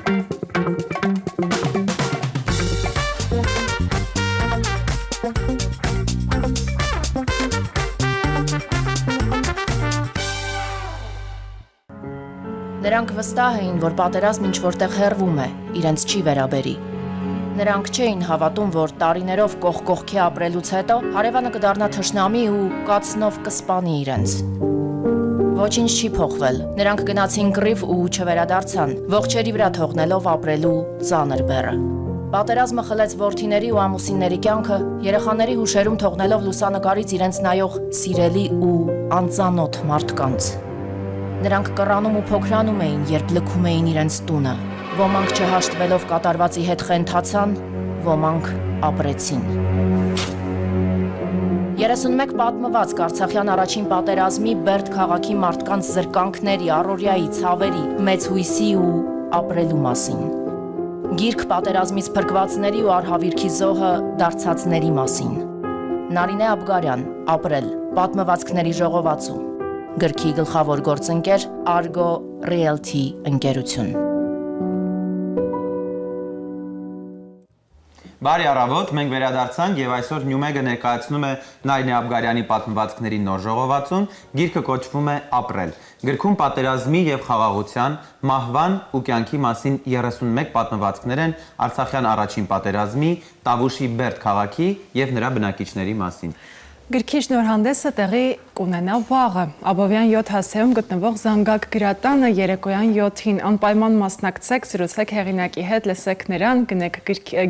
Նրանք վստահ էին, որ պատերազմն ինչ-որտեղ հեռվում է, իրենց չի վերաբերի։ Նրանք չէին հավատում, որ տարիներով կողք-կողքի ապրելուց հետո հարևանը կդառնա թշնամի ու կացնով կսպանի իրենց։ Ոչինչ չի փոխվել։ Նրանք գնացին կռիվ ու չվերադարձան, ողջերի վրա թողնելով ապրելու ծանր բեռը։ Պատերազմը խլեց որդիների ու ամուսինների կյանքը, երեխաների հուշերում թողնելով լուսանկարից իրենց նայող սիրելի ու անծանոթ մարդկանց։ Նրանք կռանում ու փոքրանում էին, երբ լքում էին իրենց տունը։ Ոմանք չհաշտվելով կատարվածի հետ խենթացան, ոմանք ապրեցին։ 31 պատմվածք Արցախյան առաջին պատերազմի Բերդ քաղաքի մարդկանց զրկանքների, առօրյայի, ցավերի, մեծ հույսի ու ապրելու մասին։ Գիրք պատերազմից փրկվածների ու արհավիրքի զոհը դարձածների մասին։ Նարինե Աբգարյան, «Ապրել», պատմվածքների ժողովածու։ Գրքի գլխավոր գործընկեր Argo Realty ընկերություն։ Բարի առավոտ, մենք վերադարձանք եւ այսօր Նյումեգը ներկայացնում է Նարինե Աբգարյանի պատմվածքների նոր ժողովածուն, գիրքը կոչվում է Ապրել։ Գրքում պատերազմի եւ խաղաղության, մահվան ու կյանքի մասին 31 պատմվածքներ են Արցախյան առաջին պատերազմի, Տավուշի Բերդ քաղաքի եւ նրա բնակիչների մասին։ Գրքի շնորհանդեսը տեղի կունենա վաղը, Աբովյան 7 հասցեում գտնվող Զանգակ գրատանը երեկոյան 7-ին, անպայման մասնակցեք, զրուցեք հեղինակի հետ, լսեք նրան, գնեք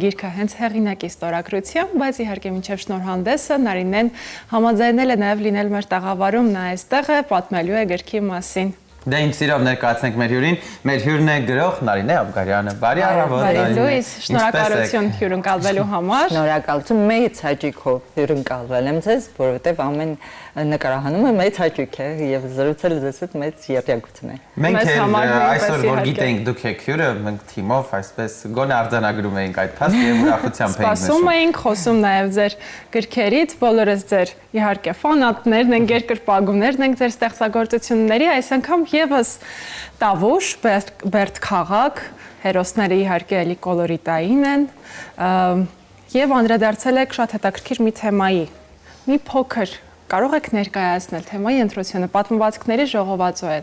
գիրքը հենց հեղինակի ստորագրությամբ, բայց իհարկե մինչև շնորհանդեսը Նարինեն համաձայնել է նաև լինել մեր տաղավարում, նա այստեղ է, պատմելու է գրքի մասին։ Դե ինձ սիրով ներկայացնենք մեր հյուրին, մեր հյուրն է գրող Նարինե Աբգարյանը։ Բարի առավոտ։ Բարի լույս, շնորհակալություն հյուրընկալվելու համար։ Շնորհակալություն, մեծ հաճույքով հյուրընկալվել եմ ձեզ, որովհետև ամեն նկարահանումը մեծ հաճույք է եւ զրուցել ձեզ հետ մեծ երջանկություն է։ Մենք այսօր որ գիտենք դուք եք հյուրը, մենք թիմով այսպես գոնե արձանագրում էինք այդ փաստը եւ ուրախությամբ էինք նշում։ Սպասում էինք, խոսում նաեւ ձեր գրքերից, բոլորս ձեր իհարկե ֆանատներն ենք, երկրպագուներն ենք ձեր ստեղծագործությունների, այս անգամ եւս Տավուշ, Բերդ քաղաք, հերոսները իհարկե էլի կոլորիտային են եւ անդրադարձել եք շատ հետաքրքիր մի թեմայի։ Մի փոքր կարող եք ներկայացնել թեմայի ընտրությունը, պատմվածքների ժողովածու է։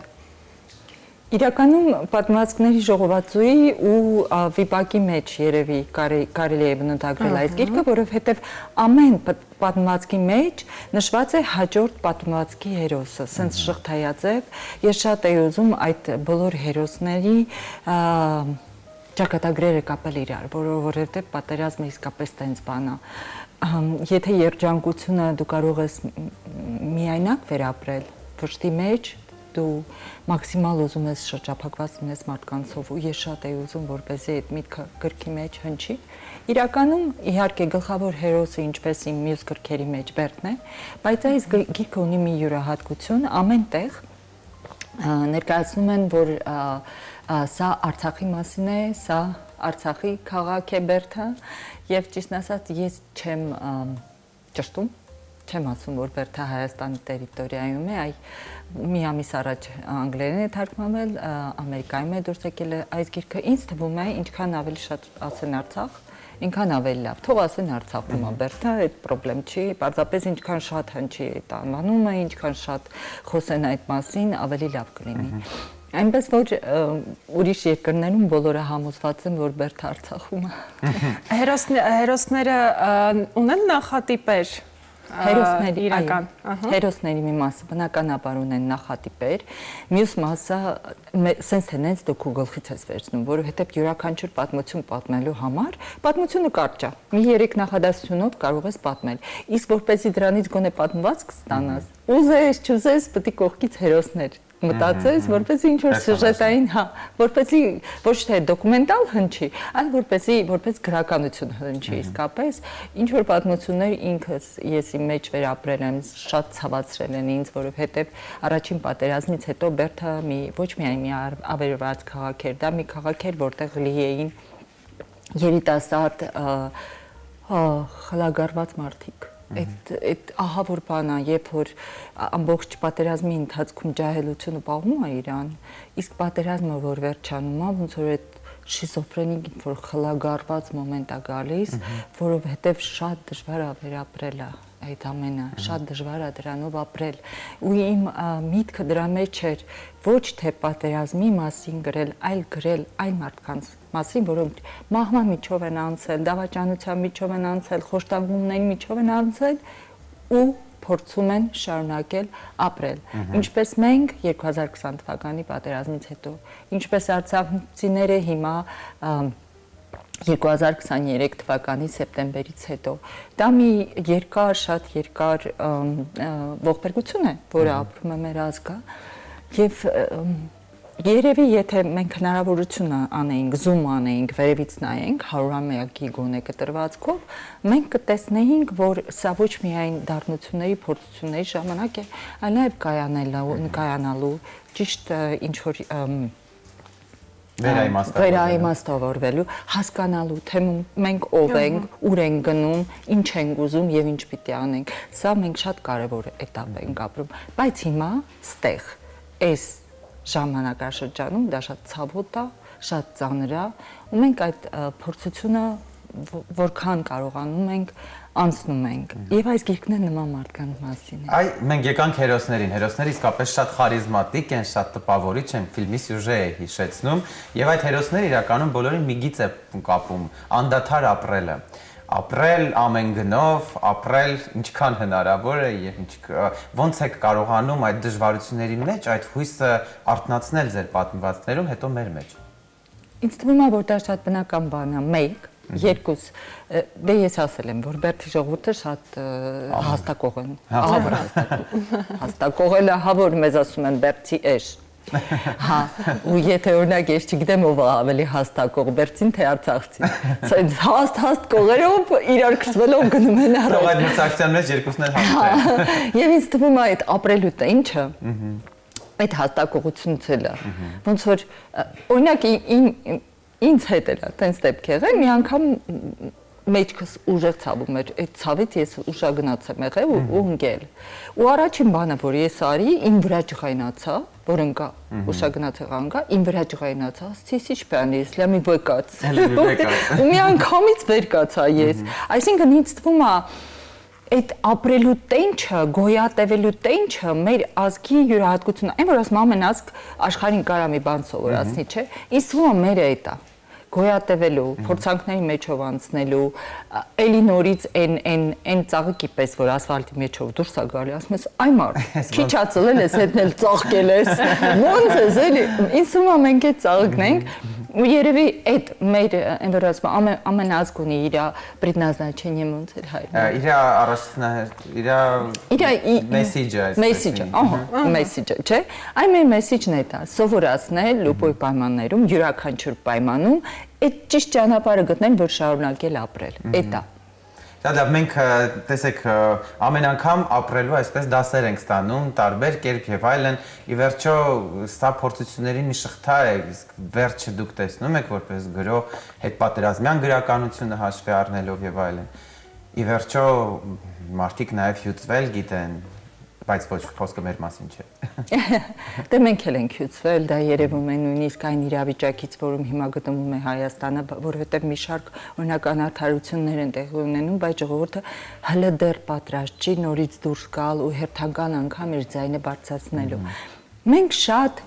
Իրականում պատմվածքների ժողովածուի ու վիպակի մեջ երևի կարելի է բնութագրել այս գիրքը, որովհետև ամեն պատմվածքի մեջ նշված է հաջորդ պատմվածքի հերոսը, սենց շղթայաձև։ Ես շատ էի ուզում այդ բոլոր հերոսների ճակատագրերը կապել իրար, որովհետև պատերազմը իսկապես տենց բան է։ Եթե երջանկությունը դու կարող ես միայնակ վերապրել վշտի մեջ, դու մաքսիմալ ուզում ես շրջափակված լինես մարդկանցով ու ես շատ էի ուզում, որպեսզի այդ միտքը գրքի մեջ հնչի։ Իրականում իհարկե գլխավոր հերոսը ինչպես իմ մյուս գրքերի մեջ Բերդն է, բայց այս գիրքը ունի մի յուրահատկություն, ամեն տեղ ներկայացնում են, որ սա Արցախի մասին է, սա Արցախի քաղաք է Բերդը եւ ճիշտն ասած ես չեմ ճշտում, չեմ ասում, որ Բերդը Հայաստանի տերիտորիայում է, մի ամիս առաջ անգլերեն է թարգմանվել, Ամերիկայում է դուրս եկել այս գիրքը, ինձ թվում է ինչքան ավելի շատ ասեն Արցախ, ինքան ավելի լավ, թող ասեն Արցախում է Բերդը, այդ պրոբլեմ չի, պարզապես ինչքան շատ հնչի այդ անվանումը, ինչքան շատ խոսեն այդ մասին, ավելի լավ կլինի։ Այնպես որ ուրիշ երկրներում բոլորը համոզված են, որ Բերդը Արցախում է։ Հերոսները ունեն նախատիպեր։ Հերոսների, իրական, հերոսների մի մասը բնականաբար ունեն նախատիպեր, մյուս մասը սենց հենց դու քո գլխից ես վերցնում, որովհետև յուրաքանչյուր պատմություն պատմելու համար պատմությունը կարճ է, մի 3 նախադասությունով կարող ես պատմել, իսկ որպեսզի դրանից գոնե պատմվածք ստանաս, ուզես, չուզես, պետք է կողքից հերոսներ մտածես, որպեսզի ինչ-որ սյուժետային, որպեսզի ոչ թե դոկումենտալ հնչի, այլ որպես գրականություն հնչի իսկապես, ինչ-որ պատմություններ ինքս ես իմ մեջ վերապրել եմ, շատ ցավացրել են ինձ, որովհետև առաջին պատերազմից հետո Բերդը ոչ միայն մի ավերված քաղաք էր, դա մի քաղաք էր, որտեղ լի էին երիտասարդ խելագարված մարդիկ։ Այդ ահա որ բան է, երբ որ ամբողջ պատերազմի ընթացքում ջահելությունը պահում է իրան, իսկ պատերազմը որ վերջանում է, ոնց որ այդ շիզոֆրենիկ որ խլագարված մոմենտ է գալիս, որովհետև շատ դժվար է վերապրել այդ ամենը, շատ դժվար է դրանով ապրել։ Ու իմ միտքը դրա մեջ էր ոչ թե պատերազմի մասին գրել, այլ գրել այլ մարդկանց մասին, որոնք մահվան միջով են անցել, դավաճանության միջով են անցել, խոշտանգումների միջով են անցել ու փորձում են շարունակել ապրել։ Ինչպես մենք 2020 թվականի պատերազմից հետո, ինչպես արցախցիները հիմա 2023 թվականի սեպտեմբերից հետո։ Դա մի շատ երկար ողբերգություն է, որը ապրում է մեր ազգը, եւ երևի եթե մենք հնարավորություն անեինք, զում անեինք, վերևից նայենք 100-ամյակի գոնե կտրվածքով, մենք կտեսնեինք, որ սա ոչ միայն դառնությունների փորձությունների ժամանակ է, այլ նաև կայանալու ճիշտ ինչ որ վերաիմաստավորվելու, հասկանալու, թե մենք ով ենք, ուր ենք գնում, ինչ ենք ուզում եւ ինչ պիտի անենք։ Սա մենք շատ կարեւոր էտապ ենք ապրում, բայց հիմա ստեղ այս ժամանակաշրջանում դա շատ ցավոտ է, շատ ծանր է, ու մենք այդ փորձությունը որքան կարողանում ենք անցնում ենք։ Եվ այս գիրքն է նման մարդկանց մասին։ Այ մենք եկանք հերոսներին։ Հերոսները իսկապես շատ խարիզմատիկ են, շատ տպավորիչ են, ֆիլմի սյուժե է հիշեցնում, եւ այդ հերոսները իրականում բոլորին մի գիծ է կապում՝ անդադար ապրելը։ Ապրել ամեն գնով, ապրել ինչքան հնարավոր է եւ ոնց եք կարողանում այդ դժվարությունների մեջ այդ հույսը արթնացնել ձեր պատմվածքներում, հետո մեր մեջ։ Ինձ թվում է, որ դա շատ բնական բան է, մեկ, երկուս, դե ես ասել եմ, որ Բերդի ժողովուրդը շատ հաստակող են, հաստակողելը, հա որ մեզ ասում են Բերդի էշ, հա, ու եթե օրինակ ես չգիտեմ ով ավելի հաստակող, Բերդին թե Արցախցին, հաստ կողերով իրար քսվելով գնում են առաջ։ Թող այդ մրցակցության մեջ երկուսն էլ հաստատ են։ Եվ ինձ թվում է այդ ապրելու տենչը, այդ հաստակողությունից էլ է, ոնց որ օրինակ ինձ հետ էլ է, տենց դեպք եղել, մի անգամ մեջքս ուժեղ ցավում էր, այդ ցավից ես ուշագնաց եմ եղել ու ընկել։ Ու առաջին բանը, որ ես արի, իմ վրա ջղայնացա, որ ընկա, ուշագնաց եղանքա, իմ վրա ջղայնացա, ասեցի, «Ինչպես ես, լա մի վեկած»։ Ու մի անգամից վեր կացա ես։ Այսինքն ինձ թվում է այդ ապրելու տենչը, գոյատևելու տենչը մեր ազգի յուրահատկությունն է։ Այն որ ասում ամեն ազգ աշխարհին կարա մի բան սովորացնի, չէ՞։ Ինձ թվում է մեր է դա։ Գոյատևելու, փորձանքների մեջով անցնելու, էլի նորից այն ծաղիկի պես, որ ասֆալտի մեջով դուրս է գալի, ասում ես, այ մարդ, քիչ ածլել ես, հետն էլ ծաղկել ես, ոնց ես էլի, ինձ թվում է մենք այդ ծաղիկն ենք, ու երևի այդ մեր, այն որ ասում ամեն ազգ ունի իր предназначение ոնց էլ հայր։ Իր մեսիջը, ահա, մեսիջը, չէ՞։ Այն մեր մեսիջն է դա, սովորացնել լուպոյ պայմաններում, յուրաքանչյուր պայմանում այդ ճիշտ ճանապարհը գտնել, որ շարունակել ապրել։ Էտա։ Դա մենք տեսեք ամեն անգամ ապրելու այսպես դասեր ենք ստանում, տարբեր կերպ եւ այլն, ի վերջո սա փորձությունների մի շղթա է, իսկ վերջը դուք տեսնում եք որպես գրող հետպատերազմյան գրականությունը հաշվի առնելով եւ այլն։ Ի վերջո մարդիկ նաեւ հյուծվել գիտեն, բայց ոչ խոսքը մեր մասին չէ։ Դե մենք էլ ենք հյուծվել, դա երևում է նույնիսկ այն իրավիճակից, որում հիմա գտնվում է Հայաստանը, որովհետև մի շարք օրինակ անարդարություններ են տեղի ունենում, բայց ժողովուրդը հələ դեռ պատրաստ չի նորից դուրս գալ ու հերթական անգամ իր ձայնը բարձրացնելու։ Մենք շատ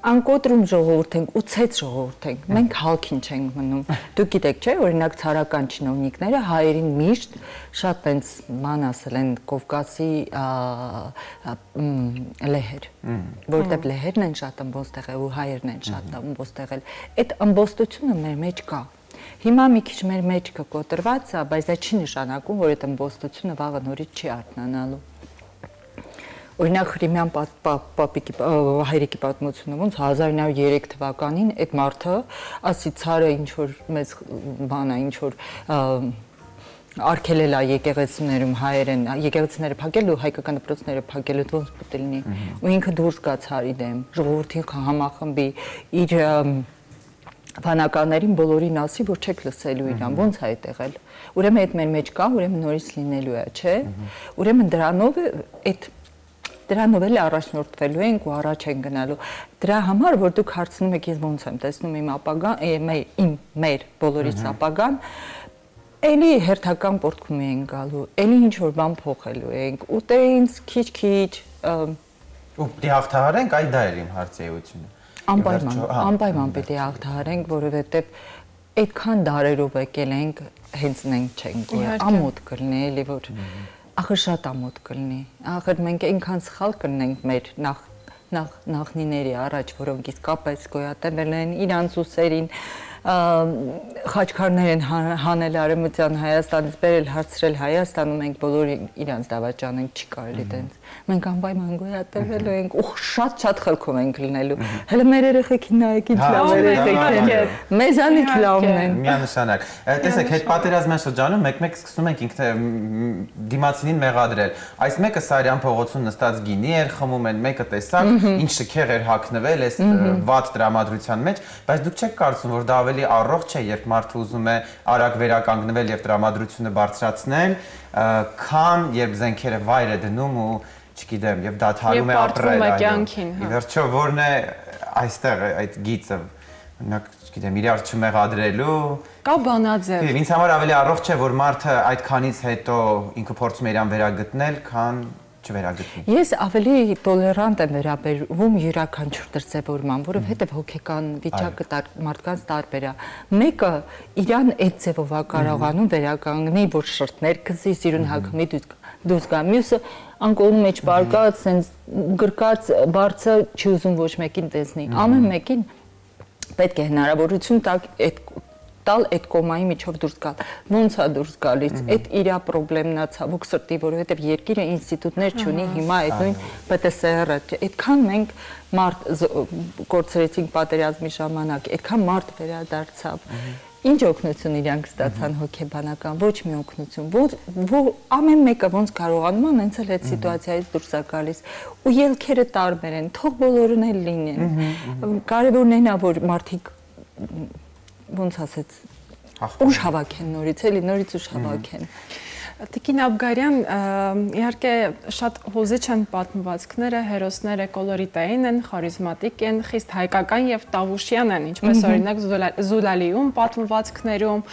անկոտրում ժողովուրդ ենք ու ցեց ժողովուրդ ենք, մենք հալքին չենք մնում։ Դուք գիտեք, չէ՞, օրինակ ցարական չինովնիկները հայերին միշտ շատ տենց ման ասել են Կովկասի լեհեր, որտեղ լեհերն են շատ ըմբոստ եղել ու հայերն են շատ ըմբոստ եղել։ Այդ ըմբոստությունը մեր մեջ կա։ Հիմա մի քիչ մեր մեջ կկոտրված է, բայց դա չի նշանակում, որ այդ ըմբոստությունը վաղը նորից չի արթնանալու։ Օրինակ Հրիմյան հայրիկի պատմությունը ոնց 1903 թվականին այդ մարդը ասի ցարը ինչ որ մեծ բան է, ինչ որ արգելել է եկեղեցիներում հայերեն, եկեղեցիները փակել ու հայկական դպրոցները փակել ու ոնց պետք է լինի։ Ու ինքը դուրս գա ցարի դեմ, ժողովրդին համախմբի իր բանականներին բոլորին ասի, որ չեք լսելու իրան, ոնց է այդ եղել։ Ուրեմն այդ մեր մեջ կա, ուրեմն նորից լինելու է, չէ՞։ Ուրեմն դրանով այդ դրանով էլ առաջնորդվելու ենք ու առաջ ենք գնալու։ Դրա համար, որ դուք հարցնում եք, ես ոնց եմ տեսնում իմ ապագան, մեր բոլորից ապագան, էլի հերթական պորտքում ենք գալու, էլի ինչ որ բան փոխելու ենք, ու դե ինձ քիչ-քիչ ու պիտի հաղթահարենք, այ դա էր իմ հարցեությունը։ Անպայման պիտի հաղթահարենք, որովհետև այդքան դարերով եկել ենք, հենց նենք չենք, որ ամոթ կլինի, էլի որ ախր շատ ամոթ կլինի։ Ախր մենք այնքան սխալ կլինենք մեր նախնիների առաջ, որոնք իսկապես գոյատևել են իրանց ուսերին, խաչքարներ են հանել Արևմտյան Հայաստանից, բերել հարցրել Հայաստանում, մենք բոլորը իրանց դավաճան ենք, չի կարելի տենց։ Մենք անպայման գոյատևելու ենք ու շատ խելքով ենք լինելու։ Հələ մեր երեխեքին նայեք ինչ լավ երեխեք են։ Մեզանից լավն են։ Միանշանակ։ Տեսեք, հետ պատերազմյան շրջանում մեկ-մեկ սկսում ենք դիմացինին մեղադրել։ Այս մեկը Սարյան փողոցում նստած գինի էր խմում են, մեկը տեսակ, ինչ շքեղ էր հագնվել այս վատ տրամադրության մեջ, բայց դուք չեք կարծում, որ դա ավելի առողջ է, երբ մարդը ուզում է արագ վերականգնվել եւ տրամադրությունը բարձրացնել, քան երբ զենքերը վայր է դնում ու չգիտեմ, եւ դադարում է ապրել կյանքին, Ի վերջո որն է այստեղ այդ գիծը, օրինակ, չգիտեմ, իրար չմեղադրելու կա բանաձև։ Ինձ համար ավելի առողջ է, որ մարդը այդքանից հետո ինքը փորձում է իրան վերագտնել, քան չվերագտնի։ Ես ավելի տոլերանտ եմ վերաբերվում յուրաքանչյուր դրսևորման, որովհետև հոգեկան վիճակը մարդկանց տարբեր է։ Մեկը իրան այդ ձևով է կարողանում վերականգնի, որ շրթներ քսի, սիրուն հագնի դուրս գա։ Մյուսը անկողնու մեջ բարկած, սենց գրկած, բարձը չի ուզում ոչ մեկին տեսնի։ Ամեն մեկին պետք է հնարավորություն տալ այդ կոմայի միջով դուրս գալ։ Ոնց է դուրս գալիս։ Այդ իրա խնդրեմն է ցավոք սրտի, որովհետև երկիրը ինստիտուտներ չունի, հիմա այդ նույն ՊՏՍՌ-ը, այդքան մենք մարդ կորցրեցինք պատերազմի ժամանակ, այդքան մարդ վերադարձավ։ Ինչ օգնություն իրանք ստացան հոգեբանական, ոչ մի օգնություն։ Ամեն մեկը ոնց կարողանում է, հենց այդ սիտուացիայից դուրս է գալիս։ Ու ելքերը տարբեր են, թող բոլորն էլ լինեն։ Կարևորն այն է, որ մարդիկ ոնց ասեց ուժ հավաքեն նորից, էլի նորից ուժ հավաքեն։ Տիկին Աբգարյան, իհարկե շատ հուզիչ են պատմվածքները, հերոսները կոլորիտային են, խարիզմատիկ են, խիստ հայկական եւ տավուշյան են, ինչպես օրինակ Զուլալիում պատմվածքներում,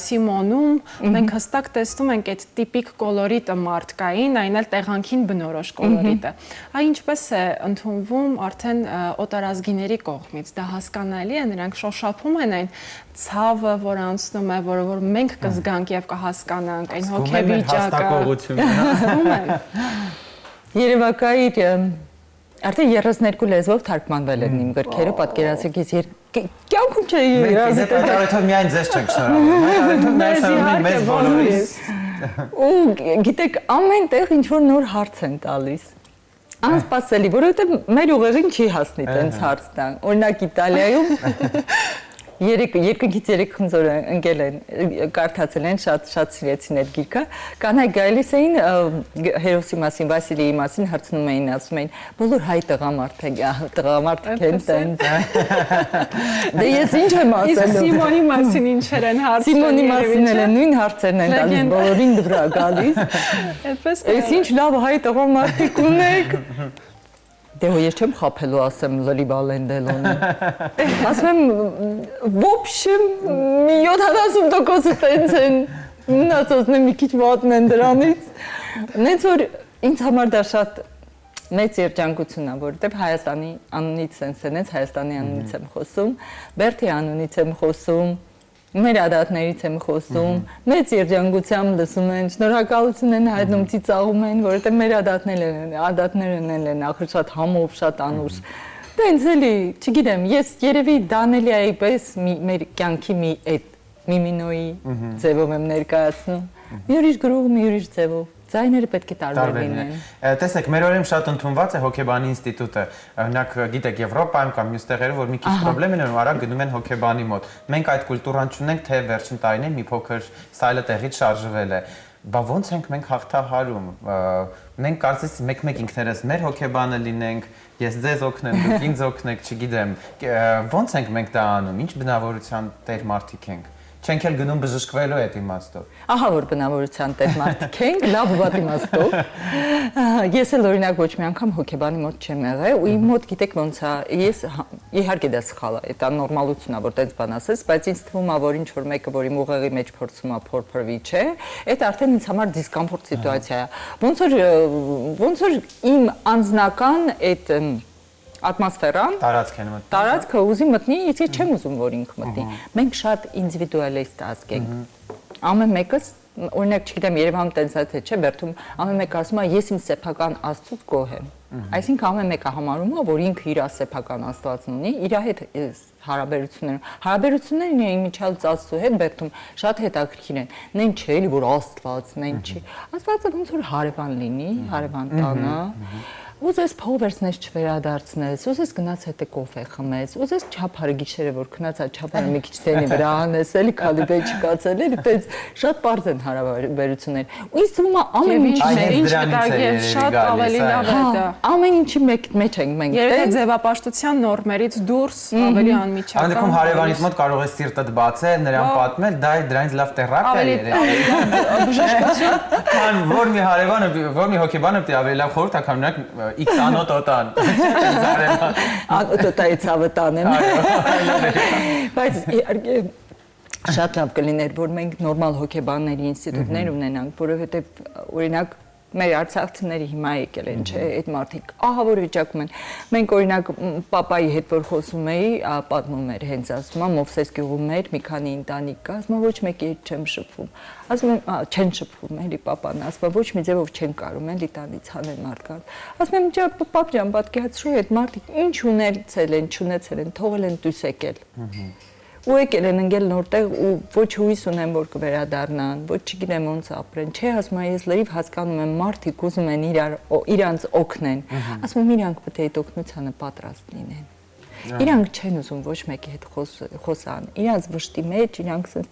Սիմոնում, մենք հստակ տեսնում ենք այդ տիպիկ կոլորիտը մարդկային, այն էլ տեղանքին բնորոշ կոլորիտը։ Այ ինչպես է ընդունվում արդեն օտարազգիների կողմից, դա հասկանալի է, նրանք շոշափում են այն ցավը, որ անցնում է, որ մենք կզգանք եւ կհասկանանք այն հոգեվիճակը։ Երևակայիր արդեն 32 լեզվով թարգմանվել են իմ գրքերը, պատկերացրեք ես կյանքում չէի երազել։ Մենք արդեն միայն ձեզ չենք շնորհավորում, մենք շնորհում ենք մեզ բոլորիս։ Ու գիտեք, ամեն տեղ ինչ որ նոր հարց են տալիս։ Անսպասելի, որովհետեւ մեր ուղեղին չի հասնի տենց հարց տան։ Օրինակ Իտալիայում երկնքից երեք խնձոր ընկել են, կարդացել են, շատ սիրեցին այդ գիրքը, կանայք գալիս էին հերոսի մասին, Վասիլիի մասին հարցնում էին, ասում էին, բոլոր հայ տղամարդիկ են տենց։ Դե ես ինչ եմ ասելու։ Սիմոնի մասին ինչեր են հարցնում։ Սիմոնի մասին էլ նույն հարցերն են տալիս, բոլորին դվրա գալիս։ Այս ինչ լավ հայ տղամարդիկ ունեք։ Դե ես չեմ խափելու ասեմ Լոլիբա Լենդելոնը։ Ասում եմ, в общем, 70% տենց են, մնացածն է մի քիչ վատն են դրանից։ Նենց որ ինձ համար դա շատ մեծ երջանկություն է, որովհետև Հայաստանի անունից sense-նից Հայաստանի անունից եմ խոսում, Բերթի անունից եմ խոսում, մեր ադատներից եմ խոսում, մեծ երջանկությամբ լսում են, շնորհակալություն են հայտնում, ծիծաղում են, որովհետև մեր ադատներն են ախր շատ համով, շատ անուշ։ Տենց էլի, չգիտեմ, ես երևի Դանելիայի պես մեր կյանքի մի մինոյի ձևով եմ ներկայացնում, մի ուրիշ գրող, մի ուրիշ ձևով։ Ձայները պետք է տարբեր լինեն։ Տեսեք, մեր օրերում շատ ընդունված է հոգեբանի ինստիտուտը։ Օրինակ, գիտեք, Եվրոպայում կամ մյուս տեղերում, որ մի քիչ խնդրեմ են ու արագ գնում են հոգեբանի մոտ։ Մենք այդ կուլտուրան չունենք, թե վերջին տարիներին մի փոքր սայլը տեղից շարժվել է։ Բա ո՞նց ենք մենք հաղթահարում։ Մենք կարծես մեկ-մեկ ինքներս մեր հոգեբանը լինենք, ես ձեզ օգնեմ, դուք ինձ օգնեք, չգիտեմ։ Ո՞նց ենք մենք դա անում, ինչ բնավորության տեր մարդիկ ենք։ չենք էլ գնում բժշկվելու այդ իմաստով։ Ահա որ բնավորության տեր մարդիկ ենք, լավ ու վատ իմաստով։ Ես էլ օրինակ ոչ մի անգամ հոգեբանի մոտ չեմ եղել ու իմ մոտ գիտեք ոնց է, ես իհարկե դա սխալ է, դա նորմալությունն է, որ տենց բան ասես, բայց ինձ թվում է, որ ինչ որ մեկը որ իմ ուղեղի մեջ փորձում է փորփրվի, չէ, այդ արդեն ինձ համար դիսկոմֆորտ սիտուացիա է։ Ոնց որ իմ անձնական այդ ատմոսֆերան տարածքը ուզի մտնի, ես չեմ ուզում որ ինքը մտնի։ Մենք շատ ինդիվիդուալիստ ազգ ենք։ Ամեն մեկս օրինակ չգիտեմ Երևանում տենց է թե չէ, Բերդում ամեն մեկը ասում է ես իմ սեփական աստծուց գոհ եմ։ Այսինքն ամեն մեկը համարում է որ ինքը իր սեփական աստվածն ունի, իր հետ հարաբերություններն են իմիջիալ Աստծո հետ Բերդում շատ հետաքրքիր են։ Նեն չէ, էլի որ Աստված, նեն չի։ Աստվածը ոնց որ հարևան լինի, հարևան տանը։ Ուզես փողերցնես չվերադարձնես, ուզես գնաց հետը կոֆե խմես, ուզես չափարը գիշերը որ քնած չափարը մի քիչ տենի վրա անես, էլի քալիբե չկացել, էլի տենց շատ པարզ են հարաբերություններ։ Ու ինձ թվում է ամեն ինչ կա եւ շատ ավելի լավ է դա։ Ամեն ինչի մեջ ենք մենք։ Երբ ձևապաշտության նորմերից դուրս ավելի անմիջական։ Անդրկում հարևանից մոտ կարող է սիրտդ բացել, նրան պատմել, դա դրանից լավ տերապիա է։ Բժշկություն, քան որ մի հարևանը, որ մի հոգեբանը պետք է ավելի լավ խորհուրդ տա, քան նրանք X անոտոտան։ Անոտոտայից ավտան եմ։ Բայց իհարկե շատ լավ կլիներ, որ մենք նորմալ հոգեբանների ինստիտուտներ ունենանք, որովհետև օրինակ մեր արցախցիների հիմա եկել են, չէ, այդ մարդիկ ահա որ վիճակում են։ Մենք օրինակ պապայի հետ որ խոսում էի, պատմում էր հենց ասում եմ Մովսես գյուղում էր մի քանի ընտանիք կա, ասում եմ ոչ մեկի հետ չեմ շփվում։ Ասում եմ չեն շփվում, էլի պապան ասում ոչ մի ձևով չեն կարում էլի տանից հանել մարդկանց։ Ասում եմ ջա պապ ջան, պատկերացրու այդ մարդիկ ինչ ունեցել են, չունեցել են, թողել են դույս եկել։ Ու եկել են ընկել նորտեղ ու ոչ հույս ունեմ որ կվերադառնան, ոչ չգիտեմ ոնց ապրեն։ Չէ, ասում եմ ես լրիվ հասկանում եմ մարդիկ ուզում են իրանց օգնեն։ Ասում եմ իրանք պետք է այդ օգնությանը պատրաստ լինեն։ Իրանք չեն ուզում ոչ մեկի հետ խոսան։ Իրանց վշտի մեջ իրանք ասես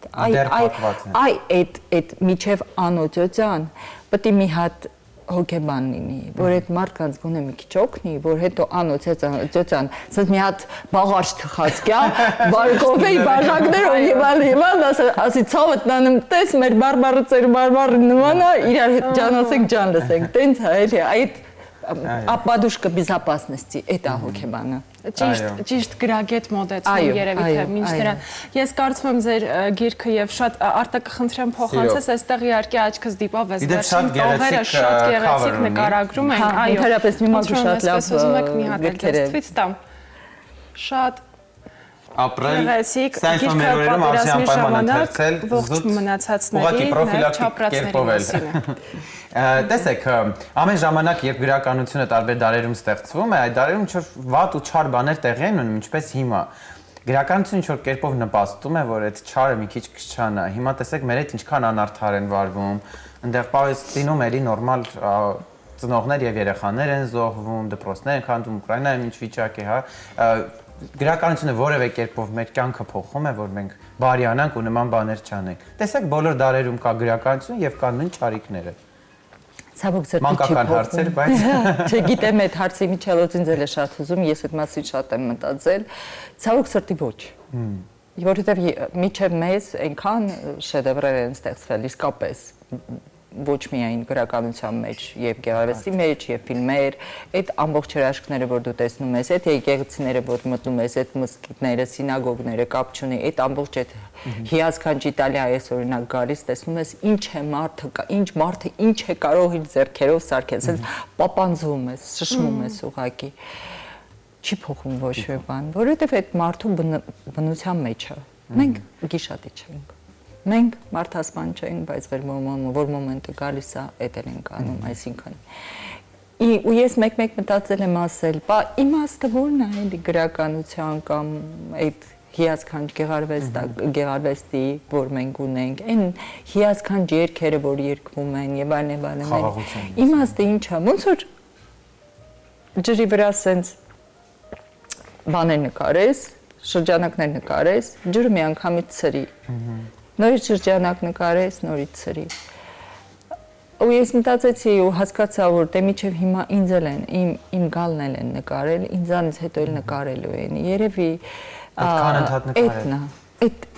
այդ միջև անօծոյան պետք է մի հատ հոգեբան լինի, որ այդ մարդկանց գոնե մի քիչ օգնի, որ հետո անօծոյան, ասես մի հատ բաղարջ թխած կա, բարկովեի բաժակներ ու ասի ցավդ նանում տես մեր բարբարը ծեր բարբարը նմանա, իրար հետ ջանասեք ջան լսենք, տենց է էլի, այդ ապադուշկա безопасности, это հոգեբանը։ Ճիշտ գրագետ մոդեցում երևի թե մինչ դրան։ Ես կարծում եմ ձեր գիրքը եւ շատ արտակը խնդրեմ փոխանցես, այստեղ իհարկե աչքս դիպավ էս վերջին տողերը շատ գեղեցիկ նկարագրում են, այո։ Ընդհանրապես մի մոտ շատ լավ գրքեր է։ Ցույց տամ։ Շատ ապրել, սա ինչ մեր օրերում արժի անպայման ընթերցել, զուտ մնացածների կերպով էլ։ Տեսեք, ամեն ժամանակ, երբ գրականությունը տարբեր դարերում ստեղծվում է, այդ դարերում ինչ-որ վատ ու չար բաներ տեղի են ունենում, ինչպես հիմա։ Գրականությունը ինչ-որ կերպով նպաստում է, որ այդ չարը մի քիչ կչանա։ Հիմա տեսեք, մեր հետ ինչքան անարդար են վարվում, այնտեղ Պաղեստինում էլի նորմալ ծնողներ եւ երեխաներ են զոհվում, դպրոցներ են քանդում, Ուկրաինայում ինչ վիճակ է, հա։ Գրականությունը որևէ կերպով մեր կյանքը փոխում է, որ մենք բարիանանք ու նման բաներ չանենք։ Տեսեք, բոլոր դարերում կա գրականություն եւ կան նույն ճարիքները։ Ցավոք սրտի մանկական հարցեր, բայց չգիտեմ այդ հարցի միջելոցին ձել է շատ ուզում, ես այդ մասին շատ եմ մտածել։ Ցավոք սրտի ոչ։ Որովհետեւ միջև մեզ այնքան շեդևրեր են ստեղծվել իսկապես ոչ միայն գրականության մեջ, եւ գեղարվեստի մեջ, եւ ֆիլմեր, այդ ամբողջ հրաշքները, որ դու տեսնում ես, այդ եկեղեցիները, որ մտնում ես, այդ մզկիթները, սինագոգները, կապ չունի, այդ ամբողջ այդ հիասքանչ Իտալիա այս օրինակ գալիս, տեսնում ես ինչ է մարդը, ինչ մարդը ինչ է կարող իր ձեռքերով սարքել, ասես պապանձվում ես, շշմում ես ուղակի։ Չի փոխում ոչ մի բան, որովհետեւ այդ մարդու բնության մեջ է։ Մենք գիշատի չենք։ Մենք մարդասպան չենք, բայց որ մոմենտը գալիս է, այդ էլ ենք անում, այսինքն։ Ու ես մեկ-մեկ մտածել եմ ասել, բա իմաստը ո՞րն է էլի գրականության կամ այդ հիասքանչ գեղարվեստի, որ մենք ունենք, այն հիասքանչ երգերը, որ երգվում են եւ այլն։ Իմաստը ինչ է, ոնց որ ջրի վրա սենց բաներ նկարես, շրջանակներ նկարես, ջուրը միանգամից ցրի։ Նորից շրջանակ նկարես, նորից ցրի։ Ու ես մտածեցի ու հասկացա, որ դե միջև հիմա ինձ էլ են, իմ գալն էլ են նկարել, ինձանից հետո էլ նկարելու են։ Երևի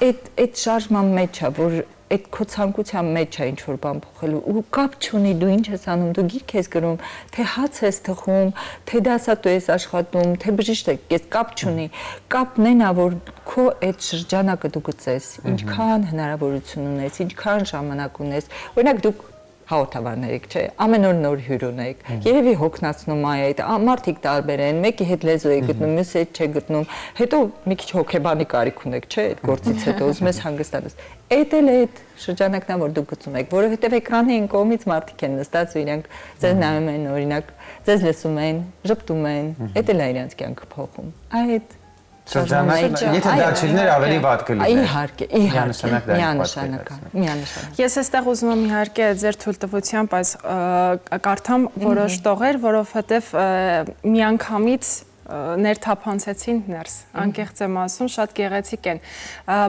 այդ շարժման մեջ է, որ այդ քո ցանկության մեջ է ինչ որ բան փոխելու ու կապ չունի դու ինչ ես անում, դու գիրք ես գրում, թե հաց ես թխում, թե դասատու ես աշխատում, թե բժիշկ ես, կապ չունի։ Կապն այն է, որ քո այդ շրջանակը դու գծես, ինչքան հնարավորություն ունես, ինչքան ժամանակ ունես։ Օրինակ դուք հաղորդավարներ եք, չէ՞, ամեն օր նոր հյուր ունեք։ Երևի հոգնածնում է այդ, մարդիկ տարբեր են, մեկի հետ լեզու եք գտնում, մյուսի հետ չեք գտնում, հետո մի քիչ հոգեբանի կարիք ունեք, չէ՞, այդ գործից հետո ուզում ես հանգստանալ։ Այդ էլ է այդ շրջանակն է, որ դուք գծում եք, որովհետև էկրանի այն կողմից մարդիկ են նստած ու իրենք ձեզ նայում են, օրինակ, ձեզ լսում են, ժպտում են, այդ էլ է իրենց կյանքը փոխում։ Այդ շրջանակը, եթե դա չլիներ, ավելի վատ կլիներ։ Իհարկե, միանշանակ։ Ես այստեղ ուզում եմ իհարկե ձեր թույլտվությամբ այս կարդամ որոշ տողեր, որովհետև միանգամից ներթափանցեցին ներս, անկեղծ եմ ասում, շատ գեղեցիկ են։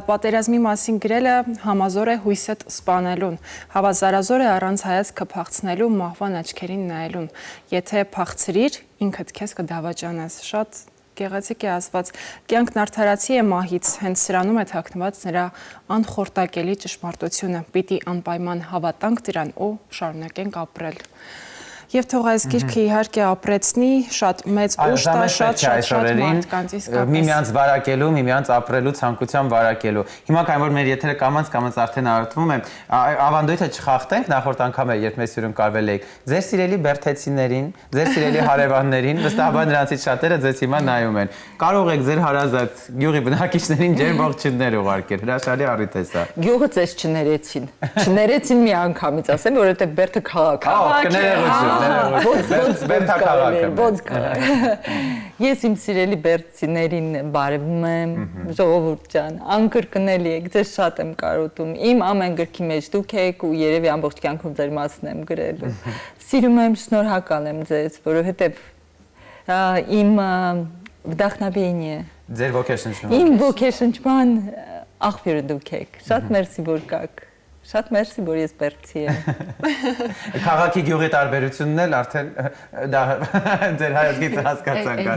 Պատերազմի մասին գրելը համազոր է հույսդ սպանելուն, հավասարազոր է առանց հայացքը փախցնելու, մահվան աչքերին նայելուն։ Եթե փախցրիր, ինքդ քեզ կդավաճանես։ Շատ գեղեցիկ է ասված, կյանքն արդարացի է մահից, հենց սրանում է թաքնված նրա անխորտակելի ճշմարտությունը, պիտի անպայման հավատանք դրան ու շարունակենք ապրել։ Եվ թող այս գիրքը իհարկե ապրեցնի, շատ մեծ ուժ տա, շատ մարդկանց իսկապես։ Միմյանց վարակելու, միմյանց ապրելու ցանկության վարակելու։ Հիմա կային որ մեր եթերը կամած արդեն արդվում է, ավանդույթը չխախտենք, նախորդ անգամ երբ մեզ հյուրն կարվել էիք, ձեր սիրելի բերթեցիներին, ձեր սիրելի հարևաններին, վստահաբար նրանցից շատերը ձեզ հիմա նայում են։ Կարող եք ձեր հարազատ գյուղի բնակիչներին ջերմ ողջույններ ուղարկել, հրաշալի առիթ է սա։ Գյուղը ձեզ չներեցին մի անգամից, ասեմ, որովհետև Բերթը քաղաք է։ Ես իմ սիրելի բերդցիներին բարևում եմ, ժողովուրդ ջան, անկրկնելի եք, ձեզ շատ եմ կարոտում, իմ ամեն գրքի մեջ դուք եք ու երևի ամբողջ կյանքում ձեր մասն եմ գրելու։ Սիրում եմ, շնորհակալ եմ ձեզ, որովհետև իմ վդախնաբինի է։ Ձեր ոգեշնչման։ Իմ ոգեշնչման աղբյուրը դուք եք, շատ մերսի որ կաք։ Շատ մերսի, որ ես բերդցի եմ։ Քաղաքի գյուղի տարբերությունն էլ արդեն դա ձեր հայացքից հասկացանք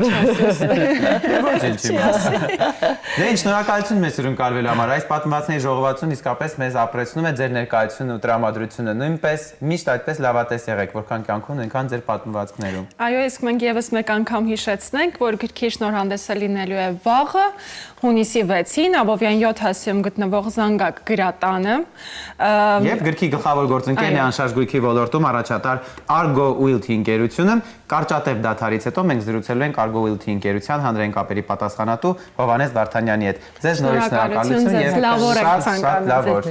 Դե շնորհակալություն մեզ ուրույն կարվելու համար։ Այս պատմվածքների ժողովածուն իսկապես մեզ ապրեցնում է ձեր ներկայությունն ու տրամադրությունը։ Նույնպես միշտ այդպես լավատես եղեք, որքան կյանքում այնքան ձեր պատմվածքներում։ Այո, իսկ մենք եւս մեկ անգամ հիշեցնենք, որ գրքի շնորհանդեսը լինելու է վաղը, հունիսի 6-ին Աբովյան 7 հասցեում գտնվող Զանգակ գրատանը։ Եվ գրքի գլխավոր գործընկերն է անշարժ գույքի ոլորտում առաջատար Argo Wilty ընկերությունը։ Կարճատև դադարից հետո մենք զրուցելու ենք Argo Wilty ընկերության հանրային կապերի պատասխանատու Հովհաննես Վարդանյանի հետ։ Ձեզ նորից շնորհակալություն եւ շատ լավ օր։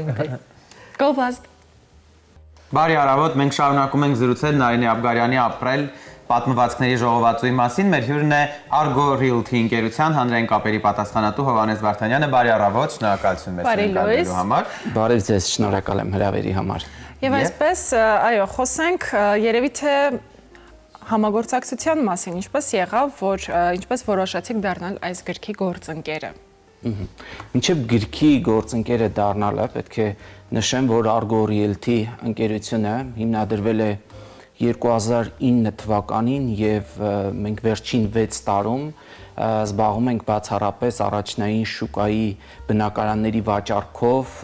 Գովազդ։ Բարի առավոտ, մենք շարունակում ենք զրուցել Նարինե Աբգարյանի ապրել պատմվածքների ժողովածուի մասին։ Մեր հյուրն է Argo Realty ընկերության հանրային կապերի պատասխանատու Հովհաննես Վարդանյանը։ Բարի առավոտ, շնորհակալություն մեզ ներկայացնելու համար։ Բարև ձեզ, շնորհակալ եմ հրավերի համար։ Եվ այսպես, այո, խոսենք երևի թե համագործակցության մասին, ինչպես եղավ, որ ինչպես որոշեցիք դառնալ այս գրքի գործընկերը։ Մինչև գրքի գործընկերը դառնալը պետք է նշեմ, որ Argo Realty ընկերությունը հիմնադրվել է 2009 թվականին եւ մենք վերջին 6 տարում զբաղվում ենք բացառապես առաջնային շուկայի բնակարանների վաճառքով,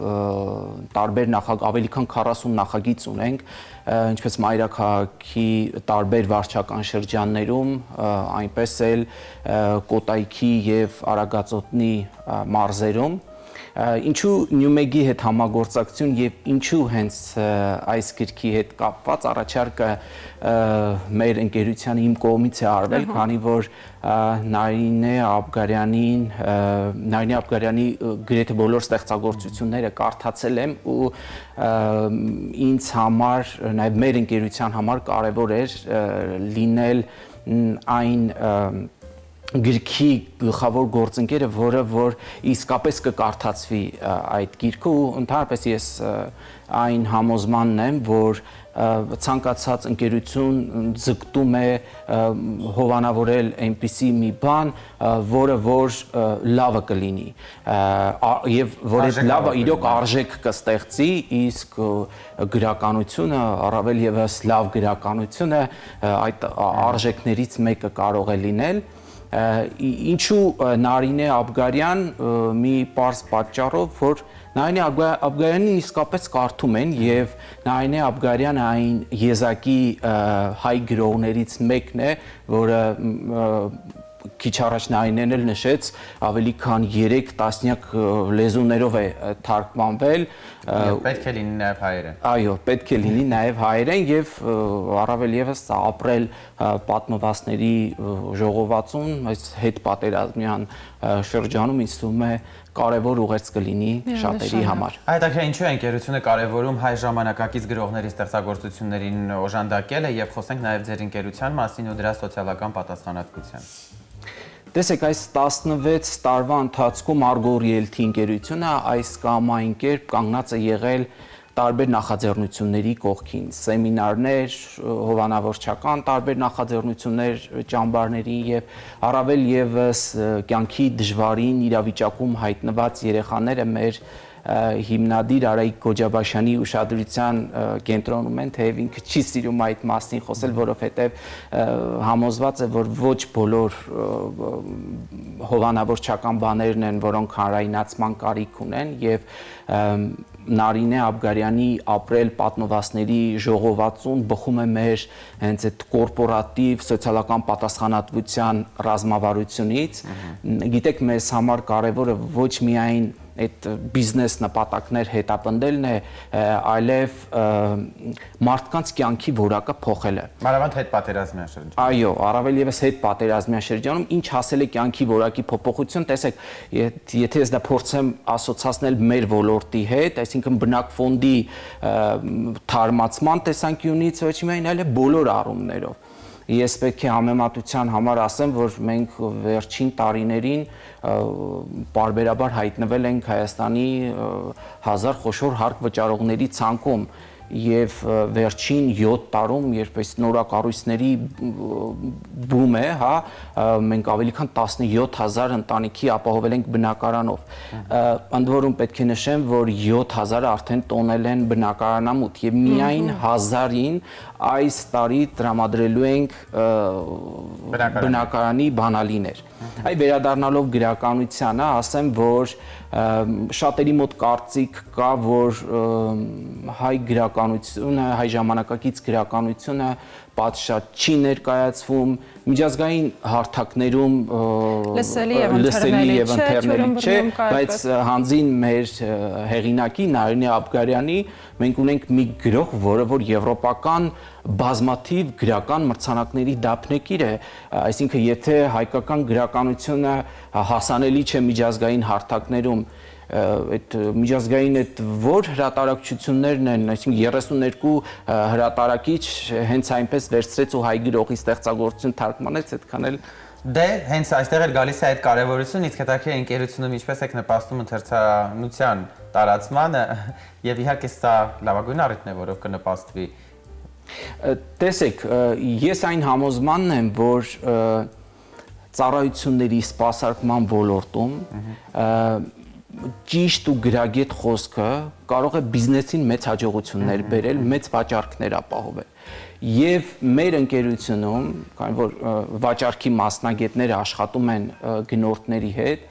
տարբեր ավելի քան 40 նախագիծ ունենք, ինչպես մայրաքաղաքի տարբեր վարչական շրջաններում, այնպես էլ Կոտայքի եւ Արագածոտնի մարզերում։ Ինչու Նյումեգի հետ համագործակցություն եւ ինչու հենց այս գրքի հետ կապված առաջարկը մեր ընկերության իմ կողմից է արվել, քանի որ Նարինե Աբգարյանի գրեթե բոլոր ստեղծագործությունները կարդացել եմ ու ինձ համար, նաեւ մեր ընկերության համար կարեւոր էր լինել այն գրքի գլխավոր գործընկերը, որը որ իսկապես կկարդացվի այդ գիրքը ու ընդհանրապես ես այն համոզմանն եմ, որ ցանկացած ընկերություն ձգտում է հովանավորել այնպիսի մի բան, որը որ լավը կլինի եւ որ այդ լավը իրոք արժեք կստեղծի, իսկ գրականությունը, առավել եւս լավ գրականությունը այդ արժեքներից մեկը կարող է լինել Ինչու Նարինե Աբգարյան մի պարզ պատճառով, որ Նարինե Աբգարյանին իսկապես կարդում են եւ Նարինե Աբգարյանը այն եզակի հայ գրողներից մեկն է, որը քիչ առաջ Նարինեն էլ նշեց, ավելի քան 3 տասնյակ լեզուներով է թարգմանվել։ Պետք է լինի նաև հայերեն։ Այո, պետք է լինի նաև հայերեն եւ առավել եւս ապրել պատմվածքների ժողովածուն, այս հետպատերազմյան շրջանում ինձ թվում է կարևոր ուղերձ կլինի շատերի համար։ Հետաքրքիր ինչու է ընկերությունը կարևորում հայ ժամանակակից գրողների ստեղծագործություններին օժանդակելը եւ խոսենք նաեւ ձեր ընկերության մասին ու դրա սոցիալական պատասխանատվության։ Տեսեք, այս 16 տարվա ընթացքում Argo-Realty ընկերությունը այս կամ այն կերպ կանգնած է եղել տարբեր նախաձեռնությունների կողքին, սեմինարներ, հովանավորչական տարբեր նախաձեռնություններ ճամբարների եւ առավել եւս կյանքի դժվարին իրավիճակում հայտնված երեխաները մեր հիմնադիր Արայիկ Գոջաբաշյանի ուշադրության կենտրոնում են, թեև ինքը չի սիրում այդ մասին խոսել, որովհետև համոզված է, որ ոչ բոլոր հովանավորչական բաներն են, որոնք հանրայնացման կարիք ունեն եւ Նարինե Աբգարյանի ապրել պատմվածքների ժողովածուն բխում է մեր հենց այդ կորպորատիվ սոցիալական պատասխանատվության ռազմավարությունից։ Գիտեք, մեզ համար կարևորը ոչ միայն այդ բիզնես նպատակներ հետապնդելն է, այլև մարդկանց կյանքի որակը փոխելը։ Մանավանդ հետպատերազմյան շրջանում։ Այո, առավել եւս հետպատերազմյան շրջանում ինչ հասել է կյանքի որակի փոփոխություն, տեսեք, եթե ես դա փորձեմ ասոցացնել մեր ոլորտի հետ, այսինքն բնակ ֆոնդի թարմացման տեսանկյունից ոչ միայն, այլև բոլոր առումներով։ Ես պետք է համեմատության համար ասեմ, որ մենք վերջին տարիներին պարբերաբար հայտնվել ենք Հայաստանի 1000 խոշոր հարկ վճարողների ցանկում եւ վերջին 7 տարում, երբ այս նորակառույցների բում է, հա, մենք ավելի քան 17000 ընտանիքի ապահովել ենք բնակարանով։ Ընդ որում պետք է նշեմ, որ 7000-ը արդեն տոնել են բնակարանամուտ եւ միայն 1000-ին այս տարի տրամադրելու ենք բնակարանի բանալիներ։ Այ վերադառնալով գրականությանը, ասեմ, որ շատերի մոտ կարծիք կա, որ հայ գրականությունը, հայ ժամանակակից գրականությունը պատշաճ չի ներկայացվում, միջազգային հարթակներում լսելի եւ ընթերնելի չէ, բայց հանձին մեր հեղինակի Նարինե Աբգարյանի մենք ունենք մի գրող, որը որ եվրոպական բազմաթիվ գրական մրցանակների դափնեկիր է, այսինքն եթե հայկական գրականությունը հասանելի չէ միջազգային հարթակներում, այդ միջազգային այդ որ հրատարակչություններն են, այսինքն 32 հրատարակիչ հենց այնպես վերցրեց ու հայ գրողի ստեղծագործություն թարգմանեց, այդքան էլ Դե հենց այստեղ էլ գալիս է այդ կարևորությունը, իսկ հետաքրքիր ընկերությունում ինչպես եք նպաստում ընթերցանության տարածմանը եւ իհարկե սա լավագույն առիթն է, որով կնպաստվի։ Տեսեք, ես այն համոզմանն եմ, որ ծառայությունների սպասարկման ոլորտում ճիշտ ու գրագետ խոսքը կարող է բիզնեսին մեծ հաջողություններ բերել, մեծ վաճառքներ ապահովել։ Եվ մեր ընկերությունում, քանի որ վաճառքի մասնագետները աշխատում են գնորդների հետ,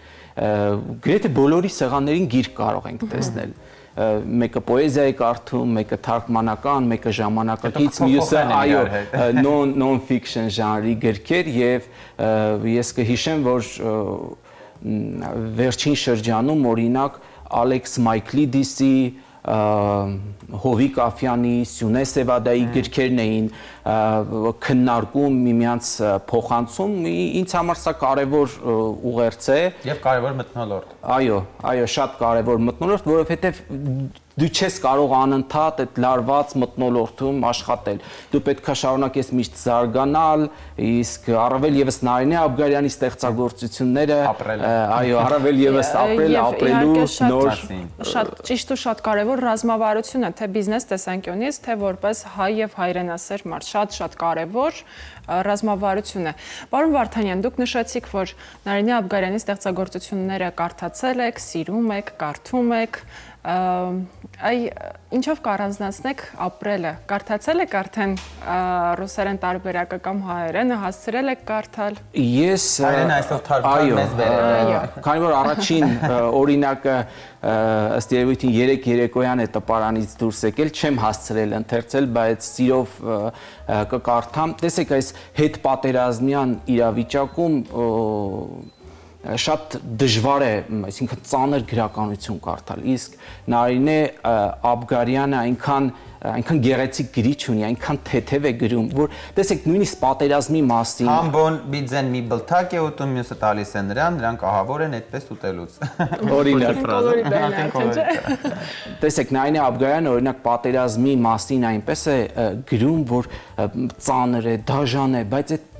գրեթե բոլորի սեղաններին գիրք կարող ենք տեսնել։ Մեկը պոեզիա է կարդում, մեկը թարգմանական, մեկը ժամանակակից, մյուսը այո, non-fiction ժանրի գրքեր եւ ես կհիշեմ, որ վերջին շրջանում օրինակ Ալեքս Մայքլիդիսի, Հովիկ Աֆյանի, Սյունե Սևադայի գրքերն էին քննարկում միմյանց փոխանցում, ինձ համար սա կարևոր ուղերձ է եւ կարևոր մթնոլորտ։ Այո, շատ կարևոր մթնոլորտ, որովհետեւ դու չես կարող անընդհատ այդ լարված մթնոլորտում աշխատել։ Դու պետք է շարունակես միշտ զարգանալ, իսկ առավել եւս Նարինե Աբգարյանի ստեղծագործությունները, այո, առավել եւս ապրելու նոր շատ ճիշտ ու շատ կարևոր ռազմավարությունը, թե բիզնես տեսանկյունից, թե որպես հայ եւ հայրենասեր մարդ, շատ կարևոր, ռազմավարություն է։ Պարոն Վարդանյան, դուք նշեցիք, որ Նարինե Աբգարյանի ստեղծագործությունները կարդացել եք, սիրում եք, կարդում եք, ինչով կառանձնացնեք ապրելը։ Կարդացել եք արդեն ռուսերեն տարբերակը կամ հայերենը, հասցրել եք կարդալ։ Ես հայերեն այսօր թարգման մեզ բերել։ Քանի որ առաջին օրինակը ըստ երևույթին 3 երեկոյան է տպարանից դուրս եկել, չեմ հասցրել ընթերցել, բայց սիրով կկարդամ։ Տեսեք, այս հետ պատերազմյան իրավիճակում շատ դժվար է, այսինքն ծանր գրականություն կարդալ, իսկ Նարինե Աբգարյանը այնքան գեղեցիկ գրիչ ունի, այնքան թեթև է գրում, որ տեսեք նույնիսկ պատերազմի մասին Համբոն բիձեն մի բլթակ է ուտում, մյուսը տալիս է նրանք ահավոր են այդպես ուտելուց։ Օրինակ։ Տեսեք Նարինե Աբգարյանը օրինակ պատերազմի մասին այնպես է գրում, որ ծանր է, դաժան է, բայց այդ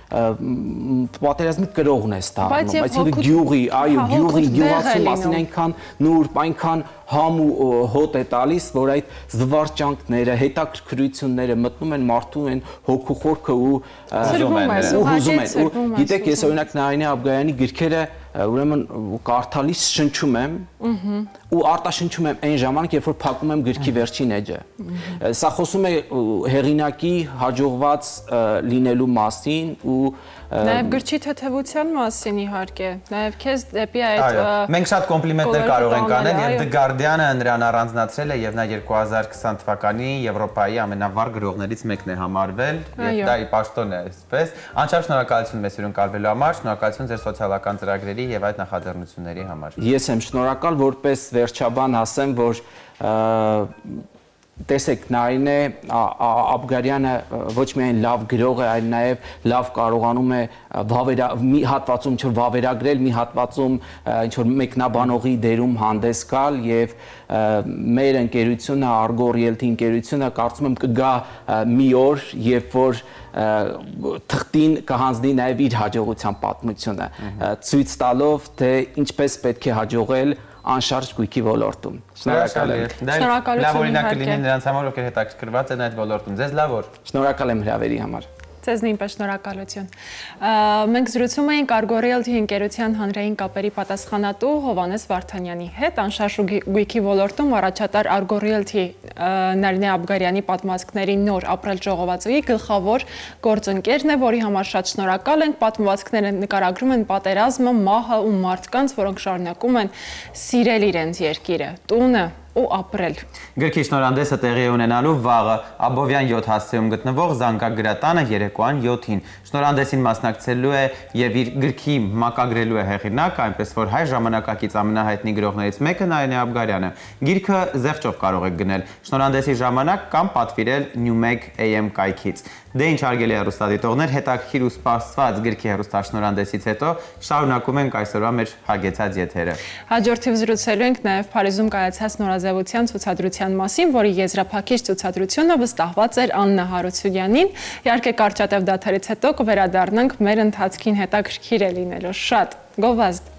պատերազմի կրողն է ստանում, այսինքն գյուղի, այո, գյուղացու մասին այնքան նուրբ, այնքան համ ու հոտ է տալիս, որ այդ զվարճանքները, հետաքրքրությունները մտնում են մարդու են հոգու խորքը ու հուզում են։ Ու գիտեք, ես օրինակ Նարինե Աբգարյանի գրքերը ուրեմն կարդալիս շնչում եմ ու արտաշնչում եմ այն ժամանակ, երբ որ փակում եմ գրքի վերջին էջը։ Սա խոսում է հեղինակի հաջողված լինելու մասին ու Նաև գրչի թեթևության մասին իհարկե, նաև քեզ դեպի այդ Մենք շատ կոմպլիմենտներ կարող ենք անել եւ The Guardian-ը նրան առանձնացրել է եւ նա 2020 թվականի Եվրոպայի ամենավառ գրողներից մեկն է համարվել եւ դա ի պաշտոն է այսպես։ Անչափ շնորհակալություն մեզ հյուրընկալվելու համար, շնորհակալություն ձեր սոցիալական ծրագրերի եւ այդ նախաձեռնությունների համար։ Ես եմ շնորհակալ, որպես վերջաբան ասեմ, որ տեսեք Նարինե Աբգարյանը ոչ միայն լավ գրող է, այլ նաև լավ կարողանում է մի հատվածում ինչ-որ վավերագրել, մի հատվածում ինչ-որ մեկնաբանողի դերում հանդես գալ եւ մեր ընկերությունը, Argo Realty ընկերությունը կարծում եմ կգա մի օր, երբ որ թղթին կհանձնի նաև իր հաջողության պատմությունը, ցույց տալով թե ինչպես պետք է հաջողել անշարժ գույքի ոլորտում։ Շնորհակալ եմ։ Լավ օրինակ կլինի նրանց համար, ովքեր հետաքրքրված են այդ ոլորտում։ Ձեզ լավ օր։ Շնորհակալ եմ հրավերի համար։ Ձեզ նույնպես շնորհակալություն։ Մենք զրուցում էինք Argo Realty ընկերության հանրային կապերի պատասխանատու Հովհաննես Վարդանյանի հետ, անշարժ գույքի ոլորտում առաջատար Argo Realty Նարինե Աբգարյանի պատմվածքների նոր ապրել ժողովածուի գլխավոր գործընկերն է, որի համար շատ շնորհակալ ենք։ Պատմվածքները նկարագրում են պատերազմը, մահը ու մարդկանց, որոնք շարունակում են սիրել իրենց երկիրը, տունը ու ապրել։ Գրքի շնորհանդեսը տեղի է ունենալու վաղը Աբովյան 7 հասցեում գտնվող Զանգագրատանը երեկոյան 7-ին։ Շնորհանդեսին մասնակցելու է եւ իր գրքի մակագրելու է հեղինակ, այնպես որ հայ ժամանակակից ամենահայտնի գրողներից մեկը Նարինե Աբգարյանը։ Գիրքը զեղչով կարող եք գնել շնորհանդեսի ժամանակ կամ պատվիրել Newmeg AM կայքից։ Դե ինչ հարգելի հեռուստադիտողներ, հետաքրքիր ու սպասված գրքի հեռուստաշնորհանդեսից հետո շարունակում ենք այսօրվա մեր հագեցած եթերը։ Հաջորդիվ զրուցելու ենք նաև Փարիզում կայացած նորաձևության ցուցադրության մասին, որի եզրափակիչ ցուցադրությունը վստահված էր Աննա Հարությունյանին։ Իհարկե կարճատև դադարից հետո կվերադառնանք մեր ընթացքին, հետաքրքիր է լինելու շատ։ Գովազդ։